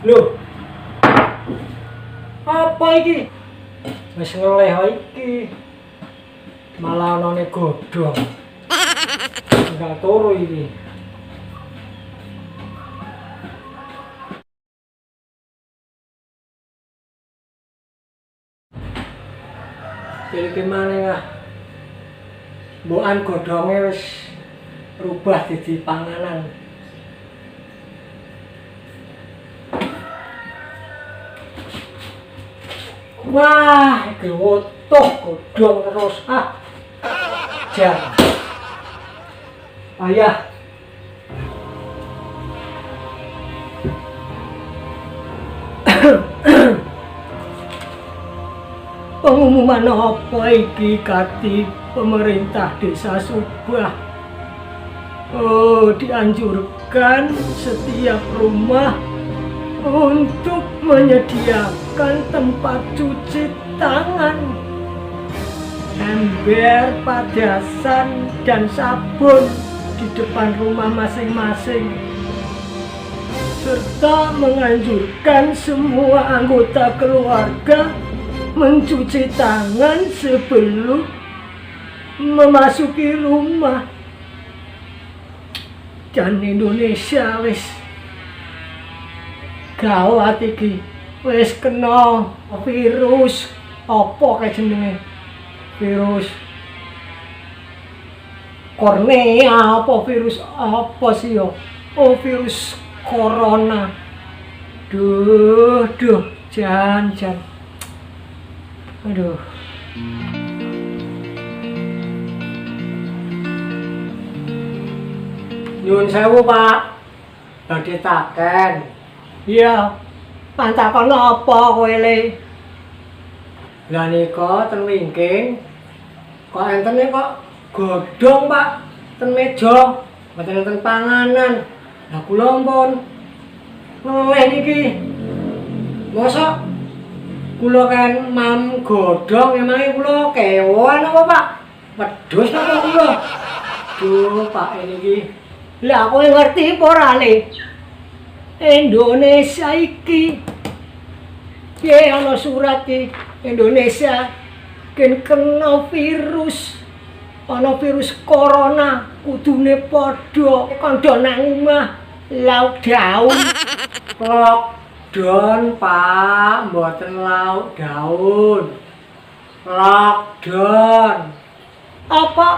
Loh, apa iki? Wis ngeleho iki. Malah onone godhong. Enggak turu iki. Jadi gimana ya? Mbokan godhonge wis rubah dadi panganan. Wah, iki wotoh godhong terus. Jan. Ayah. Pengumuman apa iki kati pemerintah desa Subah? Oh, dianjurkan setiap rumah untuk menyediakan tempat cuci tangan, ember, padasan, dan sabun di depan rumah masing-masing, serta menganjurkan semua anggota keluarga mencuci tangan sebelum memasuki rumah. Dan Indonesia wis gawat iki, wis kena virus apa kayak jenenge, virus kornea apa, virus apa sih yo? Oh, virus corona. Duh, jan. Aduh. Nyuwun sewu, Pak. Badhe taken. Iya. Pantakon apa kowe le? Lah nika ten wingking. Kok entene kok godhong, Pak, ten meja, mboten enten panganan. Lah kula ampun ngeleh niki. Mosok kula kan mam godhong emangnya kula kewan apa, Pak? Wedhus apa kula? Duh, Pak niki. Lah kowe ngerti apa ora le? Indonesia iki piye ana surat iki Indonesia kena virus, ana virus corona, kudune padha kandha nang omah lockdown. Lockdown, Pak, mboten lockdown. Lockdown. Apa?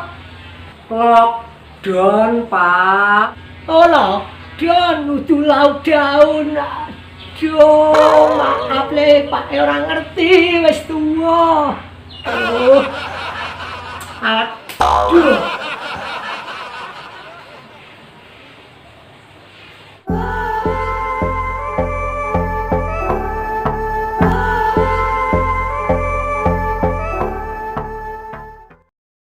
Lockdown, Pak. Oh, lockdown, nudu lockdown. Aduh, maaf le, Pak, orang ngerti, wis tuwa. Aduh.